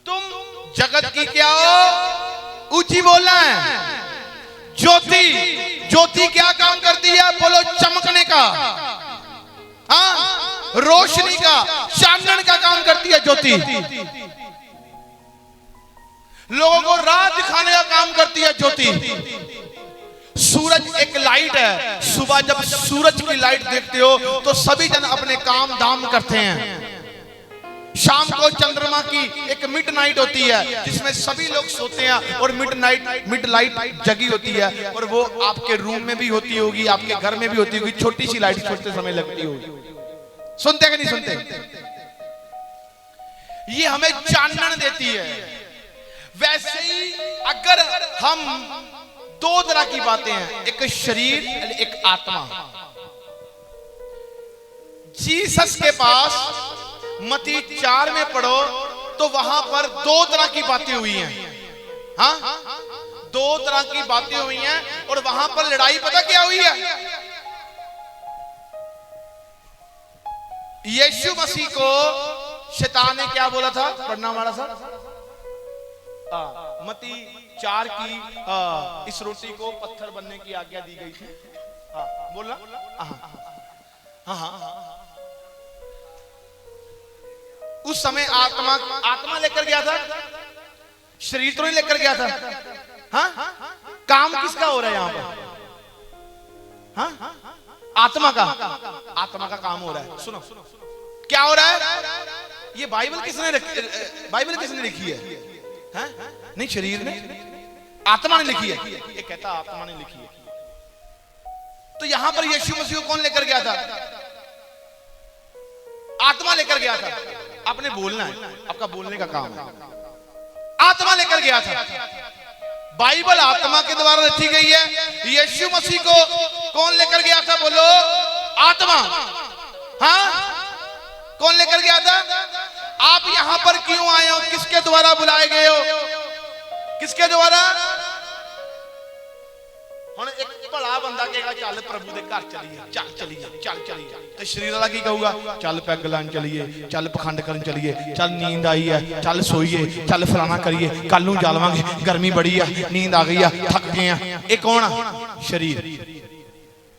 तुम जगत की क्या हो? ऊंची बोलना है। ज्योति, ज्योति क्या काम करती है? बोलो चमकने का, हाँ, रोशनी का, चानन का काम करती है ज्योति। लोगों को राह दिखाने का काम करती है ज्योति। सूरज एक लाइट है। सुबह जब सूरज की लाइट देखते हो तो सभी जन अपने काम धाम करते हैं। शाम को चंद्रमा की एक मिडनाइट होती है जिसमें सभी लोग सोते हैं और मिड लाइट जगी होती है, और वो आपके रूम में भी होती होगी, आपके घर में भी होती होगी। छोटी सी लाइट सोते समय लगती होगी। सुनते कि नहीं सुनते? ये हमें चानन देती है। वैसे ही अगर हम दो तरह की बातें हैं, एक शरीर, एक आत्मा। जीसस के पास मत्ती 4 में पढ़ो तो वहां पर दो तरह की बातें हुई हैं। हाँ, दो तरह की बातें हुई हैं, और वहां पर लड़ाई पता क्या हुई है? यीशु मसीह को शैतान ने क्या बोला था? पढ़ना हमारा सा मत्ती 4 की इस रोटी को पत्थर बनने की आज्ञा दी गई थी। बोलना। हाँ, उस समय आत्मा लेकर गया था, शरीर तो नहीं लेकर गया था। हाँ, काम किसका हो रहा है यहां पर? हाँ, आत्मा का काम हो रहा है। सुनो क्या हो रहा है? ये बाइबल किसने लिखी है? हाँ? नहीं, शरीर ने, आत्मा ने लिखी है। ये कहता आत्मा ने लिखी है। तो यहां पर यीशु मसीह को कौन लेकर गया था? आत्मा लेकर गया था। आपने बोलना है, आपका बोलने का काम है। आत्मा लेकर गया था। बाइबल आत्मा के द्वारा लिखी गई है। यीशु मसीह को कौन लेकर गया था? बोलो, आत्मा। हाँ, कौन लेकर गया था? आप यहां पर क्यों आए हो? किसके द्वारा बुलाए गए हो? किसके द्वारा? ਹੁਣ ਇੱਕ ਭਲਾ ਬੰਦਾ ਕਹੇਗਾ ਚੱਲ ਪ੍ਰਭੂ ਦੇ ਘਰ ਚਲੀਏ, ਚੱਲ ਚਲੀਏ। ਤੇ ਸ਼ਰੀਰ ਵਾਲਾ ਕੀ ਕਹੂਗਾ? ਚੱਲ ਪੈਗ ਲਾਣ ਚਲੀਏ, ਚੱਲ ਪਖੰਡ ਕਰਨ ਚਲੀਏ, ਚੱਲ ਨੀਂਦ ਆਈ ਹੈ, ਚੱਲ ਸੋਈਏ, ਚੱਲ ਫਲਾਣਾ ਕਰੀਏ, ਕੱਲ ਨੂੰ ਜਾਵਾਂਗੇ, ਗਰਮੀ ਬੜੀ ਆ, ਨੀਂਦ ਆ ਗਈ ਆ, ਥੱਕ ਗਏ ਆ। ਇਹ ਕੌਣ ਆ? ਸ਼ਰੀਰ।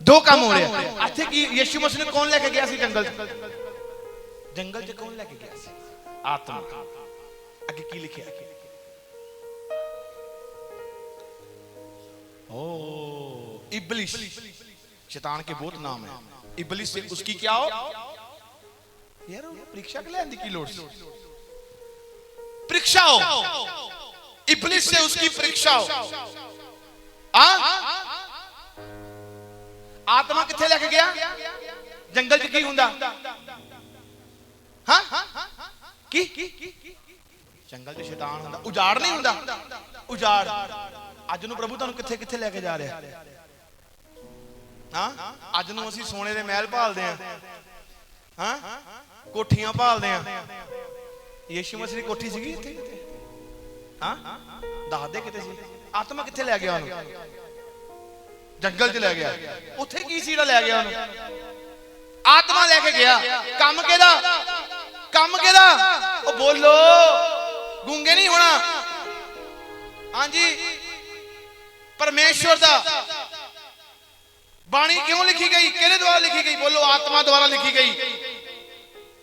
ਦੋ ਕੰਮ ਹੋ ਰਹੇ ਆ ਇੱਥੇ। ਕੀ ਯीशु मसीह ਨੂੰ ਕੌਣ ਲੈ ਕੇ ਗਿਆ ਸੀ ਜੰਗਲ 'ਚ? ਜੰਗਲ 'ਚ ਕੌਣ ਲੈ ਕੇ ਗਿਆ ਸੀ? ਆਤਮਾ। ਅੱਗੇ ਕੀ ਲਿਖਿਆ? इब्लिस, शैतान के बहुत नाम है। इब्लिस से उसकी क्या हो यार? परीक्षा के लिए आंधी की लोड़ से परीक्षा हो। इब्लिस से उसकी परीक्षा हो। आत्मा किथे लेके गया? जंगल च की हुंदा? हाँ, की जंगल च शैतान हुंदा। उजाड़ नहीं हुंदा? उजाड़। ਅੱਜ ਨੂੰ ਪ੍ਰਭੂ ਤੁਹਾਨੂੰ ਕਿੱਥੇ ਕਿੱਥੇ ਲੈ ਕੇ ਜਾ ਰਿਹਾ? ਹਾਂ, ਅੱਜ ਨੂੰ ਅਸੀਂ ਸੋਨੇ ਦੇ ਮਹਿਲ ਭਾਲਦੇ ਆਂ, ਹਾਂ, ਕੋਠੀਆਂ ਭਾਲਦੇ ਆਂ। ਯੀਸ਼ੂ ਮਸੀਹ ਦੀ ਕੋਠੀ ਸੀਗੀ ਇੱਥੇ? ਹਾਂ, ਦੱਸ ਦੇ ਕਿਤੇ ਸੀ? ਆਤਮਾ ਕਿੱਥੇ ਲੈ ਗਿਆ ਉਹਨੂੰ? ਜੰਗਲ 'ਚ ਲੈ ਗਿਆ। ਉੱਥੇ ਕੀ ਸੀ ਜਿਹੜਾ ਲੈ ਗਿਆ ਉਹਨੂੰ? ਆਤਮਾ ਲੈ ਕੇ ਗਿਆ। ਕੰਮ ਕਿਹਦਾ? ਕੰਮ ਕਿਹਦਾ? ਉਹ ਬੋਲੋ, ਗੂੰਗੇ ਨਹੀਂ ਹੋਣਾ। ਹਾਂਜੀ, परमेश्वर दा। बाणी क्यों लिखी गई? किहदे द्वारा लिखी गई? बोलो, आत्मा द्वारा लिखी गई।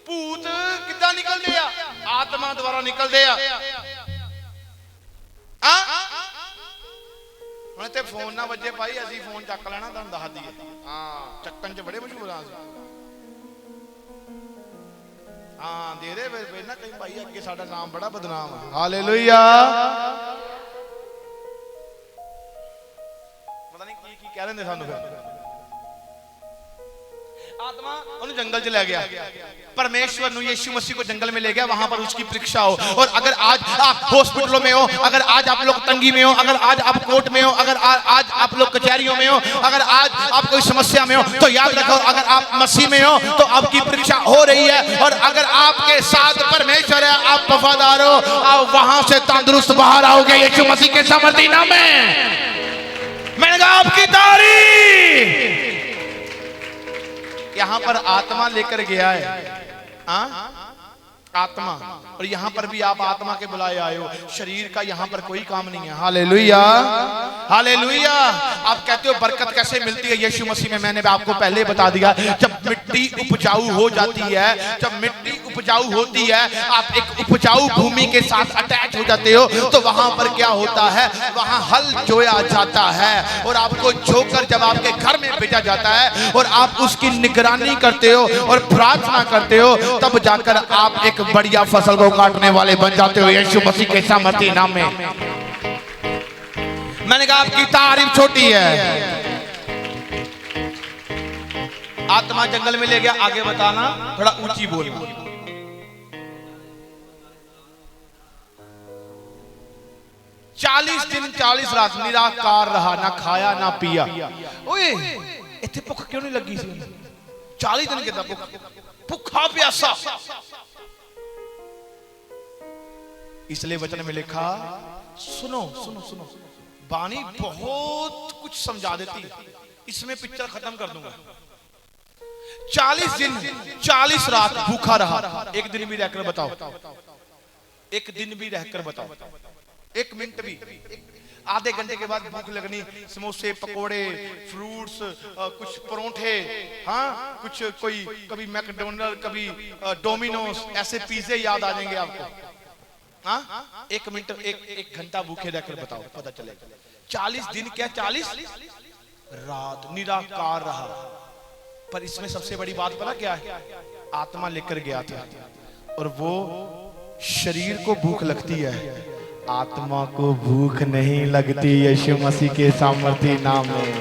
भूत किद्दां निकलदे आ? आत्मा द्वारा निकलदे आ। हुण ते फोन ना वजे भाई, असीं फोन चक लेना, तुहानूं दस दईए। हां, चक्कन च बड़े मशहूर आ। हां, दे दे फिर ना कहीं भाई, अगे साडा नाम बड़ा बदनाम है। हालेलुया। कह रहे सानू आत्मा उन्हें जंगल च ले गया। परमेश्वर ने यीशु मसीह को जंगल में ले गया, वहां पर उसकी परीक्षा हो। और अगर आज आप हॉस्पिटलों में हो, अगर आज आप लोग तंगी में हो, अगर आज आप कोर्ट में हो, अगर आज आप लोग कचहरियों में हो, अगर आज आप कोई समस्या में हो, तो याद रखो, अगर आप मसीह में हो तो आपकी परीक्षा हो रही है। और अगर आपके साथ परमेश्वर है, आप वफादार हो, आप वहां से तंदुरुस्त बाहर आओगे यीशु मसीह के सामर्थ्य नाम में। मैंने कहा आपकी तारीफ। यहां पर आत्मा लेकर गया है। आत्मा, और यहाँ पर भी आप आत्मा के बुलाए आए हो, शरीर का यहाँ पर कोई काम नहीं है। Hallelujah, hallelujah. आप कहते हो बरकत कैसे मिलती है यीशु मसीह में, मैंने आपको पहले बता दिया। जब मिट्टी उपजाऊ हो जाती है, जब मिट्टी उपजाऊ होती है, आप एक उपजाऊ भूमि के साथ अटैच हो जाते हो, तो वहां पर क्या होता है, वहां हल जोया जाता है, और आपको जोकर जब आपके घर में भेजा जाता है और आप उसकी निगरानी करते हो और प्रार्थना करते हो, तब जाकर आप एक बढ़िया फसल को काटने वाले बन जाते हो यीशु मसीह के सामर्थी नाम में। मैंने कहा आपकी तारीफ छोटी है। आत्मा जंगल में ले गया, आगे बताना, थोड़ा ऊंची बोलना। 40 दिन 40 रात निराकार रहा, ना खाया ना पिया। ओए इतने भुख क्यों नहीं लगी सी? 40 दिन के भुखा प्यासा। इसलिए वचन में लिखा, सुनो सुनो सुनो, बानी बहुत कुछ समझा देती है, इसमें पिक्चर खत्म कर दूंगा। 40 दिन 40 रात भूखा रहा। एक दिन भी रहकर बताओ, एक दिन भी रहकर बताओ, एक मिनट भी, आधे घंटे के बाद भूख लगनी, समोसे पकोड़े फ्रूट्स कुछ परोठे, हाँ कुछ कोई कभी मैकडोनल्ड कभी डोमिनोज, ऐसे पिज्जे याद आ जाएंगे आपको। हाँ एक मिनट एक घंटा भूखे रहकर बताओ, पता चलेगा। 40 दिन क्या 40 रात निराकार रहा। पर इसमें सबसे बड़ी बात पता क्या है, आत्मा लेकर गया था, और वो शरीर को भूख लगती है, आत्मा को भूख नहीं लगती यीशु मसीह के सामर्थी नाम में।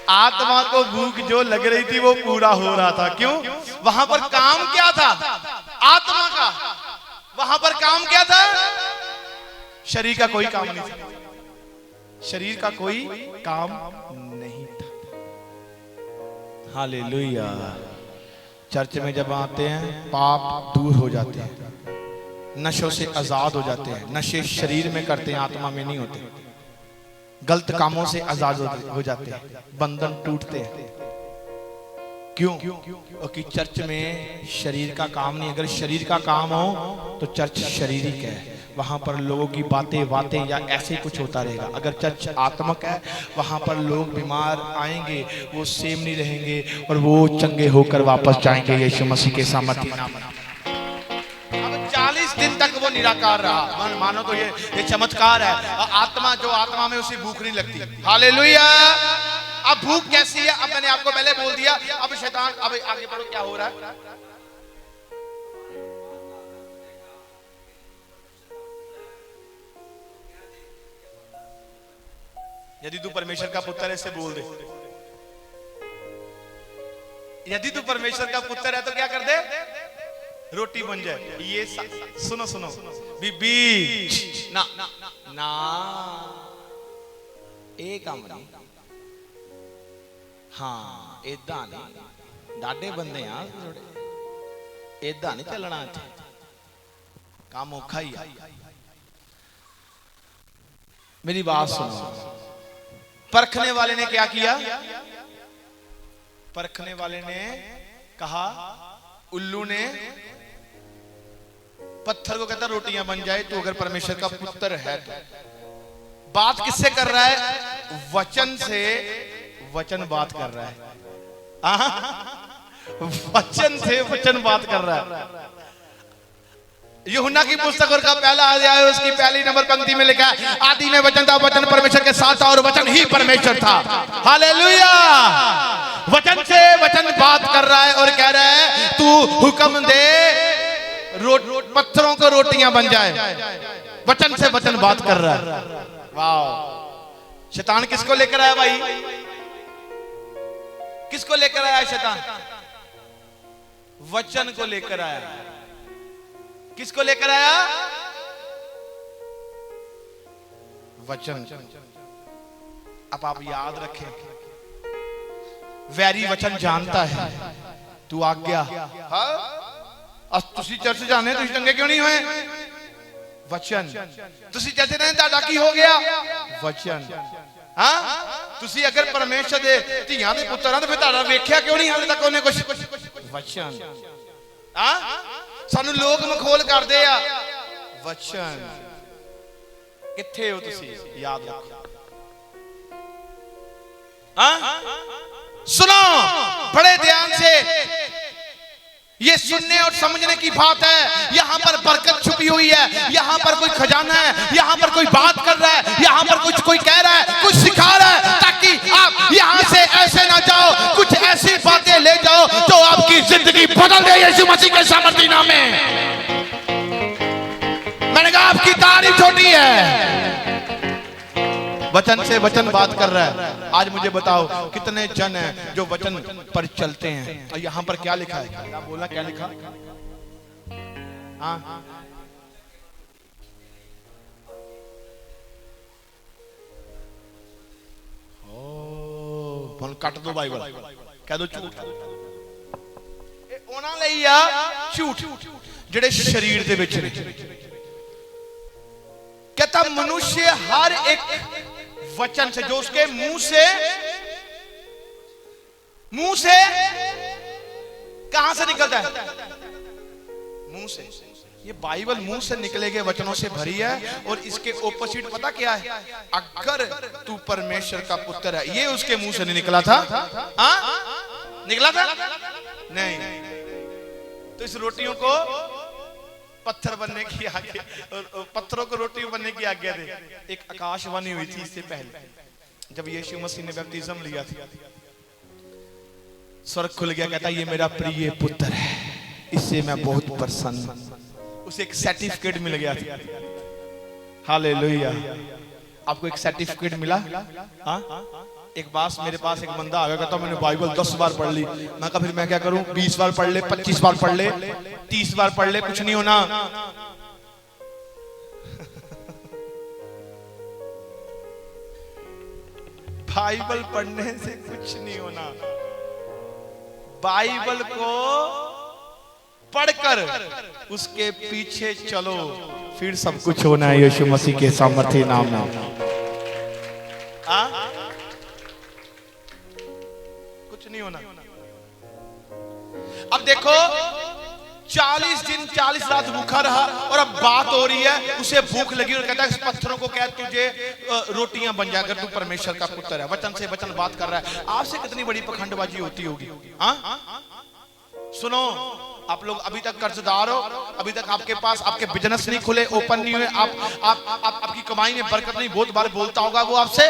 आत्मा को भूख जो लग रही थी वो पूरा हो रहा था। क्यों? वहां पर काम क्या था आत्मा का, वहां पर काम क्या था? शरीर का कोई काम नहीं था, शरीर का कोई काम नहीं था। हालेलुया। चर्च में जब आते हैं पाप दूर हो जाते हैं, नशों से आजाद हो जाते हैं। नशे शरीर में करते हैं, आत्मा में नहीं होते। गलत कामों से आजाद हो जाते हैं, बंधन टूटते हैं। क्यों? क्योंकि चर्च में शरीर का काम नहीं। अगर शरीर का काम हो तो चर्च शारीरिक है, वहां पर लोगों की बातें या ऐसे कुछ होता रहेगा। अगर चर्च आत्मक है, वहां पर लोग बीमार आएंगे, वो सेम नहीं रहेंगे और वो चंगे होकर वापस जाएंगे यीशु मसीह के सामर्थी नाम में। अब 40 दिन तक वो निराकार रहा। मानो तो ये चमत्कार है। आत्मा जो आत्मा में उसे भूख नहीं लगती। हालेलुया। अब भूख कैसी है? अब मैंने आपको पहले बोल दिया। अब शैतान, अब आगे बढ़ो, क्या हो रहा है? यदि तू परमेश्वर का पुत्र है, इसे बोल दे। यदि तू परमेश्वर का पुत्र है तो क्या कर दे? रोटी बन जाए। ये सुनो सुनो बीबी ना ना ना, एक काम नहीं। हाँ इदा नहीं, डाडे बंदे आ, इदा नहीं चलना। काम औखा ही है। मेरी बात सुनो। परखने वाले ने क्या किया? परखने वाले ने कहा, उल्लू ने पत्थर को कहता रोटियां बन जाए, तो अगर परमेश्वर का पुत्र है तो। बात किससे कर रहा है? वचन से। वचन बात कर रहा है। वचन से वचन बात कर रहा है। यूहन्ना की पुस्तक और का पहला अध्याय है, उसकी पहली नंबर पंक्ति में लिखा है, आदि में वचन था, वचन परमेश्वर के साथ था और वचन ही परमेश्वर था। हालेलुया। वचन से वचन बात कर रहा है और कह रहा है तू हुक्म दे, पत्थरों को रोटियां बन जाए। वचन से वचन बात कर रहा है। वाह। शैतान किसको लेकर आया भाई? किसको लेकर आया शैतान? वचन को लेकर आया। किसको लेकर आया? वचन। अब आप याद रखें, वैरी वचन जानता है तू आज्ञा। तुसी चर्च जाने, तुसी चंगे क्यों नहीं हुए? वचन। तुसी चर्च जाने ताड़ा की हो गया? वचन। हाँ तुसी अगर परमेश्वर दे धियां दे पुत्तर हां तो फिर ताड़ा वेख्या क्यों नहीं हाले तक उन्हें कुछ? वचन। सानू लोग मखौल करते आ, वचन किथे हो तुसी याद रखो। सुनो बड़े ध्यान से, ये सुनने और समझने की बात है। यहाँ पर बरकत छुपी हुई है, यहाँ पर कोई खजाना है, यहाँ पर कोई बात कर रहा है, यहाँ पर कुछ कोई कह रहा है, कुछ सिखा रहा है, ताकि आप यहाँ से ऐसे ना जाओ, कुछ ऐसी बातें ले जाओ जो आपकी जिंदगी बदल दे यीशु मसीह के सामर्थी नाम में। मैंने कहा आपकी तारीफ छोटी है, वचन से वचन बात कर रहा है। आज मुझे बताओ कितने जन हैं जो वचन पर चलते हैं। और यहाँ पर क्या लिखा है, क्या बोला, क्या लिखा? हाँ ओ कट दो बाइबल, कह दो झूठ। ਉਹਨਾਂ ਲਈ ਆ ਝੂਠ ਜਿਹੜੇ शरीर ਦੇ ਵਿੱਚ ਨੇ। कहता मनुष्य हर एक वचन से जो उसके मुंह से कहां से निकलता है, मुंह से। ये बाइबल मुंह से निकले गए वचनों से भरी है। और इसके ओपोजिट पता क्या है? अगर तू परमेश्वर का पुत्र है, ये उसके मुंह से नहीं निकला था। निकला था नहीं। तो इस रोटियों को पत्थर बनने की आज्ञा, पत्थरों को रोटी बनने की आज्ञा दे। एक आकाशवाणी हुई थी इससे पहले, जब यीशु मसीह ने बपतिस्म लिया था, स्वर्ग खुल गया, कहता ये मेरा प्रिय पुत्र है, इससे मैं बहुत प्रसन्न हूं। उसे एक सर्टिफिकेट मिल गया था। हालेलुया। आपको एक सर्टिफिकेट मिला? हाँ, एक बार मेरे पास एक बंदा आ गया, कहता मैंने बाइबल 10 बार पढ़ ली। मैं कहा फिर मैं क्या करूं? 20 बार पढ़ ले, 25 बार पढ़ ले, 30 बार पढ़ ले, कुछ नहीं होना। बाइबल पढ़ने से कुछ नहीं होना। बाइबल को पढ़कर उसके पीछे चलो, फिर सब कुछ होना है यीशु मसीह के सामर्थ्य नाम में। नहीं होना। अब देखो 40 दिन 40 रात भूखा रहा और अब बात हो रही है, उसे भूख लगी और कहता है इस पत्थरों को कह तुझे रोटियां बन जाकर, तू परमेश्वर का पुत्र है। वचन से वचन बात कर रहा है। आपसे कितनी बड़ी पखंडबाजी होती होगी। सुनो, आप लोग अभी तक कर्जदार हो, अभी तक आपके पास आपके बिजनेस नहीं खुले, ओपन नहीं हुए, आपकी कमाई में बरकत नहीं। बहुत बार बोलता होगा वो आपसे,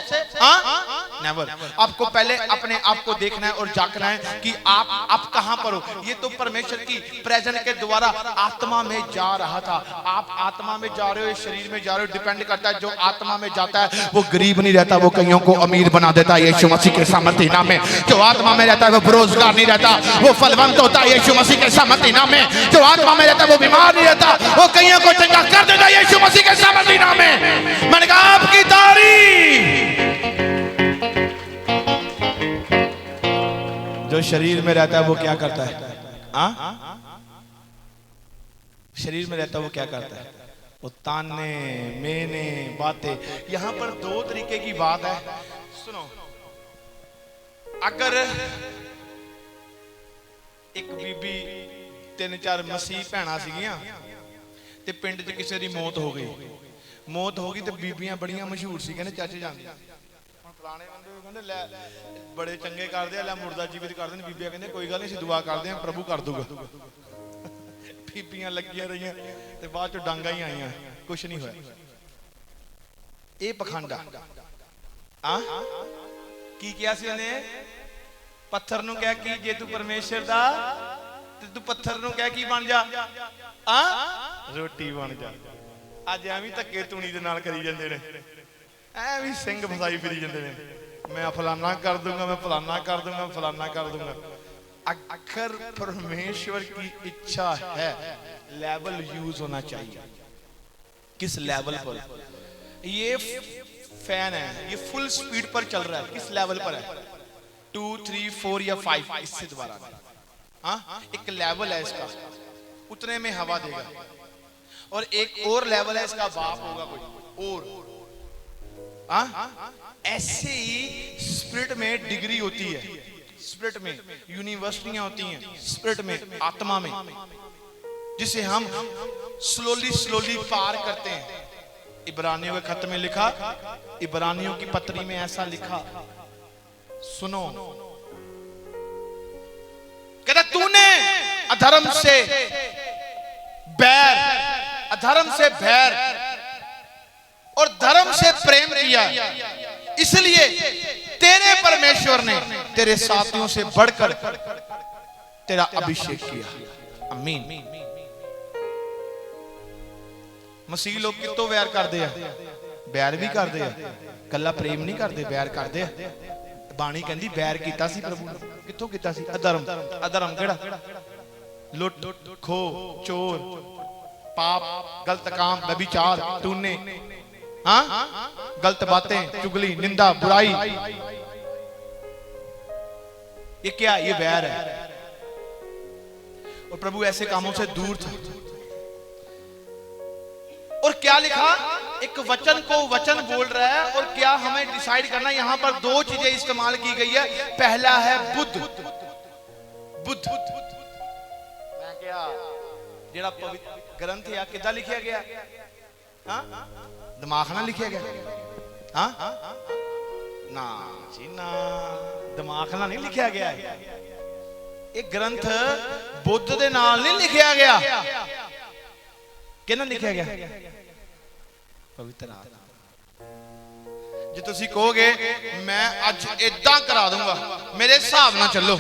नेवर। आपको पहले अपने आप को देखना है और जांचना है कि आप कहां पर हो। ये तो परमेश्वर की प्रेजेंस के द्वारा आत्मा में जा रहा था। आप आत्मा में जा रहे हो, शरीर में जा रहे हो, डिपेंड करता है। जो आत्मा में जाता है वो गरीब नहीं रहता, वो कईयों को अमीर बना देता है यीशु मसीह के सामर्थ्य नाम में। जो आत्मा में रहता है वो बेरोजगार नहीं रहता, वो फलवंत होता है यीशु मसीह के सामर्थ्य नाम में। जो आत्मा में रहता है वो बीमार नहीं रहता, वो कईयों को चंगा कर देता है यीशु मसीह के सामर्थ्य नाम में। मैंने कहा आपकी तारीफ। जो शरीर में रहता है वो क्या करता है? शरीर में रहता है वो क्या करता है? वो ताने मेने बातें। यहां पर दो तरीके की बात है। सुनो, अगर एक बीबी 3-4 मसीह भैणा सीगियां ते पिंड च किसी की मौत हो गई ते बीबियां बड़ियां मशहूर सी, कहंदे चाचे जांदे हुण पुराने बंदे कहंदे लै बड़े चंगे करदे आ, लै मुर्दा जीवित कर देन। बीबियां कहंदे कोई गल नहीं, असीं दुआ करदे हां, प्रभु कर दूगा। बीबियां लगियां रहियां ते बाद चों डांगा ही आईयां, कुछ नहीं होया। ये पखंड आ। की किया सी उहने? पत्थर नूं कह कि जे तू परमेश्वर दा ते तू पत्थर नूं कह की बन जा, रोटी बन जा। अज एवं धक्के तूनी दे नाल करी जांदे ने, एवं सिंह फसाई फिरी जांदे ने। मैं फलाना कर दूंगा, मैं फलाना कर दूंगा, फलाना कर दूंगा। अगर परमेश्वर की इच्छा है, लेवल यूज होना चाहिए। किस लेवल पर? ये फैन है, ये फुल स्पीड पर चल रहा है, किस लेवल पर है? 2, 3, 4 या 5, इससे दोबारा। एक लेवल है इसका, उतने में हवा देगा। और एक और लेवल है इसका, बाप होगा कोई और। ऐसे ही स्पिरिट में डिग्री होती है। स्पिरिट में, यूनिवर्सिटियां होती हैं स्पिरिट में, आत्मा में, जिसे हम स्लोली स्लोली पार करते हैं। इब्रानियों के खत में लिखा, इब्रानियों की पत्री में ऐसा लिखा, सुनो, कहता तूने अधर्म से बैर, अधर्म से बैर और धर्म से प्रेम किया, इसलिए तेरे परमेश्वर ने तेरे साथियों से बढ़कर तेरा अभिषेक किया। आमीन। मसीह लोग कितों वैर करते हैं? बैर भी करते हैं, कला प्रेम नहीं करते, बैर करते हैं। बाणी कहती बैर किया सी प्रभु ने, कितों किया सी? अधर्म। अधर्म केड़ा? लुट, खो, चोर, पाप, गलत काम, व्यभिचार, टूने, हाँ, गलत बातें, चुगली, निंदा, बुराई। ये क्या? ये बैर है। और प्रभु ऐसे कामों से दूर था। और क्या लिखा? एक वचन को वचन बोल रहा है। और क्या हमें डिसाइड करना, यहां पर दो चीजें इस्तेमाल की गई है। पहला है बुद्ध, बुद्ध, मैं क्या जेड़ा पवित्र ग्रंथ है किदा लिखा गया? हाँ, दिमाग ना लिखा गया? हाँ ना जी ना, दिमाग ना नहीं लिखा गया। एक ग्रंथ बुद्ध दे नाल नहीं लिखा गया। किहना लिखा गया? पवित्र आत्मा। जे तुसी कहोगे मैं अज इदां करा दूंगा, मेरे हिसाब नाल चलो,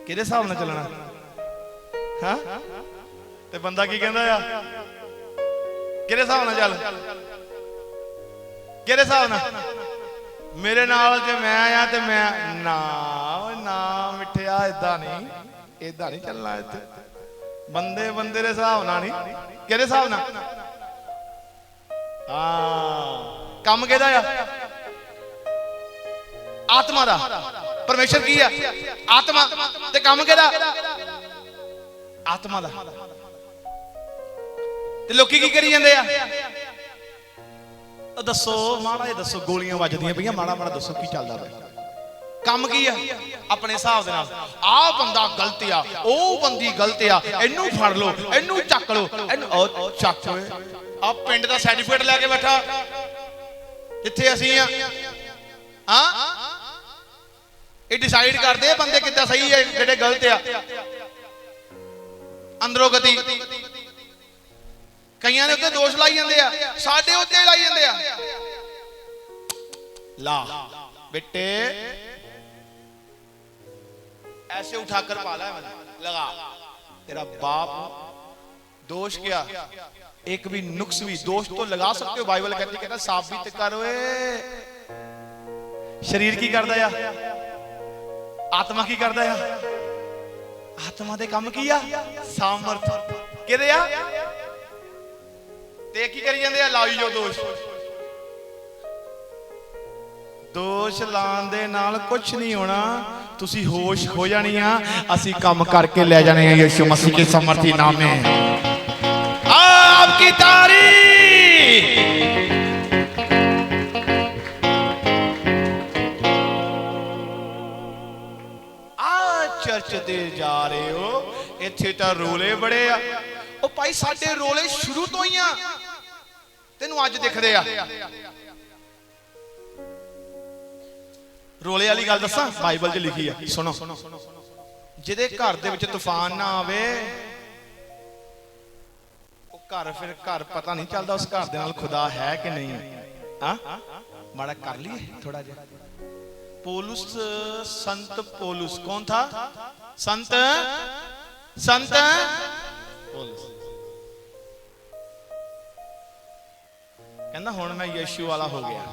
किहदे हिसाब नाल चलना? हाँ, ते बंदा की कहंदा आ? किहदे हिसाब नाल चल? किहदे हिसाब नाल? मेरे नाल जे मैं आया ते मैं ना ना मिठिया, इदां नहीं चलना। इत्थे बंदे बंदे दे हिसाब नाल नहीं, किहदे हिसाब नाल? हाँ, काम किहदा आ? आत्मा दा। परमेश्वर की है? आत्मा। ते काम किहदा? आत्मा दा। ते लोकी की करी जांदे आ? दसो माड़ा, दसो, गोलियां वजदियां पईयां, माड़ा माड़ा दसो की चलदा पिया? काम की है? अपने हिसाब दे नाल आ बंदा गलत आ, ओ बंदी गलत आ, इनू फड़ लो, इनू चक लो, इनू ओ चक ओए। आ पिंड दा सर्टिफिकेट लेके बैठा जिथे असीं आ। हां, ये डिसाइड करदे बंदे कितना सही है, जेडे गलत आ। अंदरों गति कईयां दे उत्ते दोष लाई जांदे आ, साडे उत्ते लाई जांदे आ। ला बेटे ऐसे उठाकर पाला है, लगा। तेरा बाप दोष क्या? एक भी नुक्स भी, दोष तो लगा सकते हो। बाइबल कहती है साबित करो। शरीर की करदा या आत्मा की करदा या? आत्मा दे काम किया सामर्थ किहदे आ? ते की करी जांदे आ? लाई जो दोष। दोष लाण दे नाल कुछ नहीं होना, तुसी होश हो जानी आ। असी काम करके ले जाने हैं यीशु मसीह के सामर्थी नाम में। आपकी तारीफ। आ चर्च दे जा रहे हो, इत्थे तां रोले बड़े आ। ओ भाई साडे रोले शुरू तो ही आ, तेनू अज दिखदे आ। रोले वाली गल दसा, बाइबल च लिखी है, सुनो। जिहदे घर दे विच तूफान ना आवे, घर फिर घर पता नहीं चलता उस घर दे नाल खुदा है कि नहीं। हाँ, माड़ा कर लिए थोड़ा जिहा। पौलुस, संत पौलुस कौन था? संत पौलुस कहंदा हुण मैं यीशु वाला हो गया।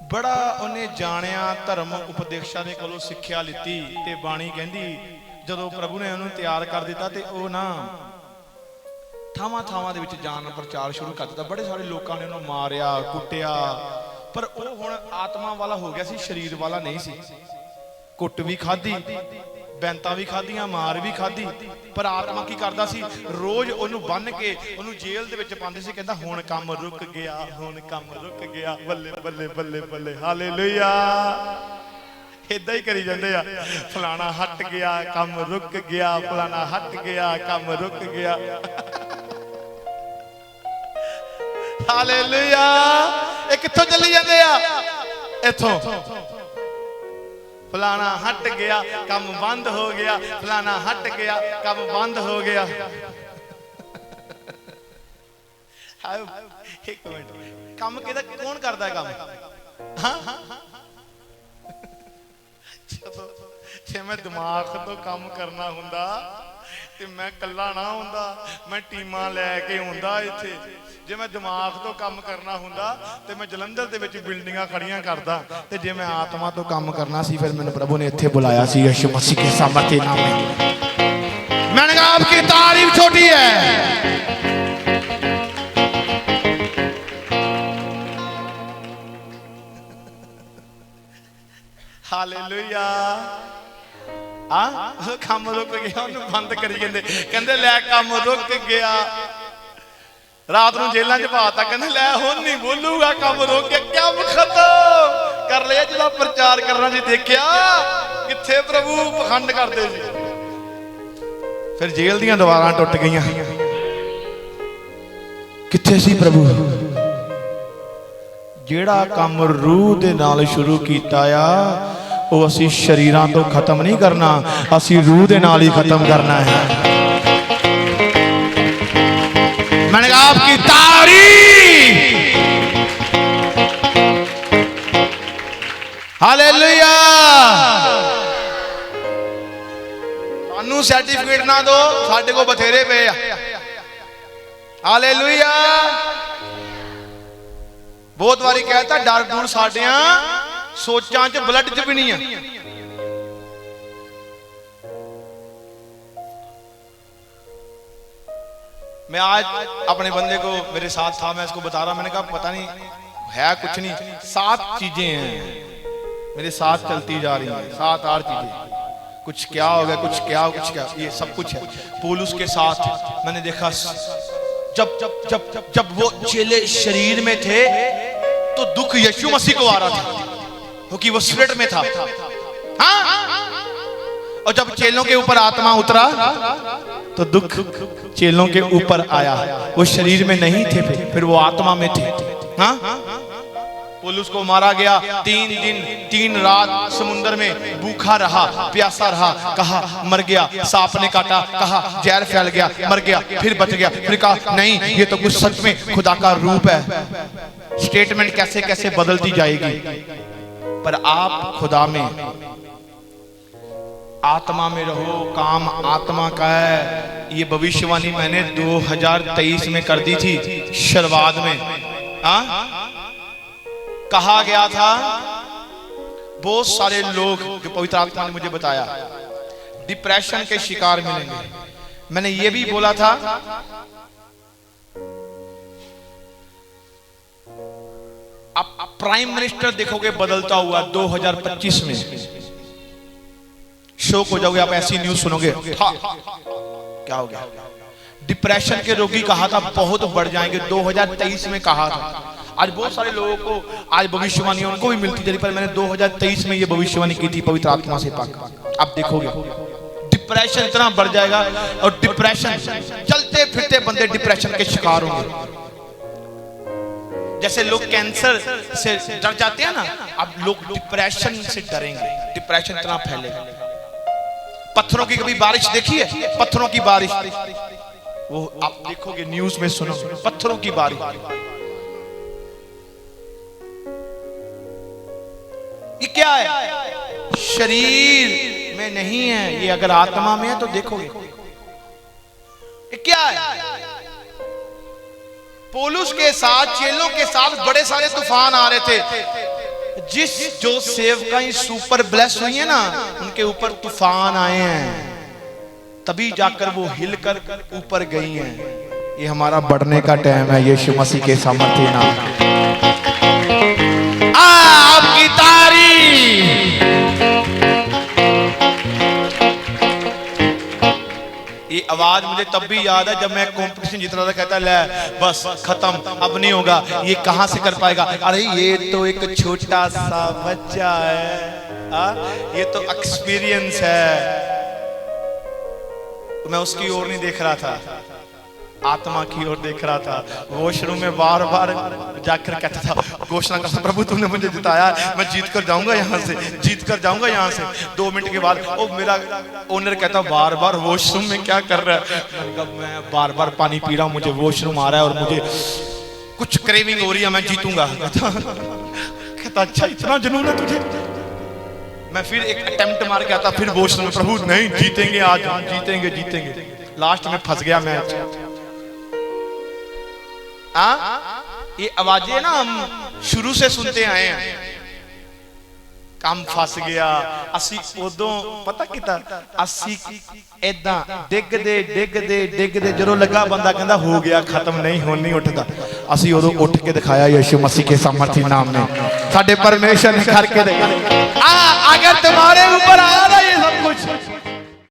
बड़ा उन्हें जानिया, धर्म उपदेशा दे कोलों सिक्ख्या लिती। ते बाणी कहंदी जदों प्रभु ने उन्हें तैयार कर दिता ते वो ना थावां थावां दे विच जान प्रचार शुरू कर दिता। बड़े सारे लोगों ने उन्हें मारिया, कुटिया, पर वो हुण आत्मा वाला हो गया सी, शरीर वाला नहीं सी। कुट भी खाधी, बैंता भी खाधियां, मार भी खाधी, पर आत्मा की करदा सी, रोज ओनू बन के ओनू जेल दे विच पांदे सी, कहंदा हुण काम रुक गया, हुण काम रुक गया, बल्ले बल्ले बल्ले बल्ले, हालेलुया। इदां ही करी जांदे आ, फलाना हट गया, काम रुक गया, फलाना हट गया, काम रुक गया। हालेलुया। ये कित्थों चली जांदे आ? इत्थों। फलाना हट गया, काम बंद हो गया, फलाना हट गया, काम बंद हो गया। एक मिनट, काम किहदा, कौन करदा है काम? हाँ जे मैं दिमाग तो काम करना हुंदा ते मैं कल्ला ना हुंदा, मैं टीमां लैके आउंदा इत्थे। जे मैं दिमाग तो काम करना हुंदा ते मैं जलंधर दे विच बिल्डिंगां खड़ियां करदा, ते जे मैं आत्मा तो काम करना सी फिर मैंने प्रभु ने इत्थे बुलाया सी, यीशु मसीह के सामर्थ्य नाम में। मैंने कहा आपकी तारीफ छोटी है। हालेलुया। काम रुक गया, उन्हें बंद करी जांदे, कहंदे लै काम रुक गया। रात नूं जेलां च पाता, कहंदे लै हुण नहीं बोलूगा, काम रुक गया, क्या खत्म कर लिया। जिहड़ा प्रचार करना जी देखिया कित्थे प्रभु पखंड करदे सी। फिर जेल दीयां दीवारां टुट गईयां, कित्थे सी प्रभु? जिहड़ा काम रूह दे नाल शुरू कीता आ, वो असी शरीरां तो खत्म नहीं करना, असी रूह दे नाल ही खत्म करना है। मैंने कहा आपकी तारीफ। हालेलुया। सानू सर्टिफिकेट ना दो, साडे को बथेरे पे आ। हालेलुया। बहुत बारी कहता डर दूर साडियां सोचां च ब्लड च भी नहीं है। मैं आज अपने बंदे को, मेरे साथ था, मैं इसको बता रहा, मैंने कहा पता नहीं है कुछ नहीं, 7 चीजें हैं मेरे साथ चलती जा रही हैं, 7-8 चीजें, कुछ क्या हो गया, कुछ क्या, कुछ क्या, ये सब कुछ है। पौलुस के साथ मैंने देखा जब जब जब जब जब वो चेले शरीर में थे तो दुख यीशु मसीह को आ रहा था, क्योंकि वो स्पिरिट में था। हाँ? और जब चेलों के ऊपर आत्मा उतरा तो दुख चेलों के ऊपर आया। वो शरीर में नहीं थे, फिर वो आत्मा में थे। हाँ? पौलुस को मारा गया, 3 दिन 3 रात समुद्र में भूखा रहा, प्यासा रहा, कहा मर गया, सांप ने काटा, कहा जहर फैल गया, मर गया, फिर बच गया, फिर कहा नहीं ये तो कुछ सच में खुदा का रूप है। स्टेटमेंट कैसे कैसे बदलती जाएगी, पर आप खुदा में, आत्मा में रहो, काम आत्मा का है। ये भविष्यवाणी मैंने 2023 में कर दी थी शुरुआत में। हाँ? कहा गया था बहुत सारे लोग, जो पवित्र आत्मा ने मुझे बताया, डिप्रेशन के शिकार मिलेंगे। मैंने ये भी बोला था आप प्राइम मिनिस्टर देखोगे बदलता हुआ 2025 में, शौक हो जाओगे आप, ऐसी न्यूज सुनोगे। क्या हो गया? डिप्रेशन के रोगी कहा था बहुत बढ़ जाएंगे, 2023 में कहा था। आज बहुत सारे लोगों को आज भविष्यवाणी उनको भी मिलती थी, पर मैंने 2023 में ये भविष्यवाणी की थी पवित्र आत्मा से पाक। आप देखोगे डिप्रेशन इतना बढ़ जाएगा, और डिप्रेशन चलते फिरते बंदे डिप्रेशन के शिकार होंगे। जैसे लोग कैंसर से डर जाते हैं ना, अब लोग डिप्रेशन से डरेंगे। डिप्रेशन इतना फैलेगा। पत्थरों की कभी बारिश देखी है? पत्थरों की बारिश, वो आप देखोगे न्यूज में सुनो, पत्थरों की बारिश। ये क्या है? शरीर में नहीं है ये, अगर आत्मा में है तो देखोगे। ये क्या है? पौलुस के साथ, चेलों के साथ बड़े सारे तूफान आ रहे थे। जो सेवकाएं सुपर ब्लेस हुई है ना, उनके ऊपर तूफान आए हैं, तभी जाकर वो हिलकर ऊपर गई हैं। ये हमारा बढ़ने का टाइम है, यीशु मसीह के सामर्थ्य नाम। आपकी तारीफ। ये आवाज मुझे तब भी याद है जब मैं कंपटीशन जीत रहा था, कहता ले बस खत्म अब नहीं होगा, ये कहां से कर पाएगा। अरे ये तो एक छोटा सा बच्चा है, ये तो एक्सपीरियंस है। मैं उसकी ओर नहीं देख रहा था, आत्मा की ओर देख रहा था। वॉशरूम में बार बार जाकर कहता था, घोषणा करता, प्रभु तुमने मुझे जिताया, मैं जीत कर जाऊंगा यहाँ से, जीत कर जाऊंगा यहाँ से। 2 मिनट के बाद ओ मेरा ओनर कहता, बार बार वॉशरूम में क्या कर रहा है। मैंने कहा मैं बार बार पानी पी रहा हूँ, मुझे वॉशरूम आ रहा है और मुझे कुछ क्रेविंग हो रही है, मैं जीतूंगा। कहता अच्छा इतना जुनून है तुझे। मैं फिर एक अटेम्प्ट मार के आता, फिर वॉशरूम में, प्रभु नहीं जीतेंगे आज, जीतेंगे जीतेंगे। लास्ट में फंस गया मैच। ये आवाजें ना हम शुरू से सुनते आए हैं। काम फस गया असी उदों पता किता, असी ऐदा डिगदे जदों लगा बंदा कहंदा हो गया खत्म, नहीं हो नहीं उठदा, असी उदों उठ के दिखाया यीशु मसीह के सामर्थी नाम में, साडे परमेश्वर ने करके दिखाया। अगर तुम्हारे ऊपर आ रहा है ये सब कुछ,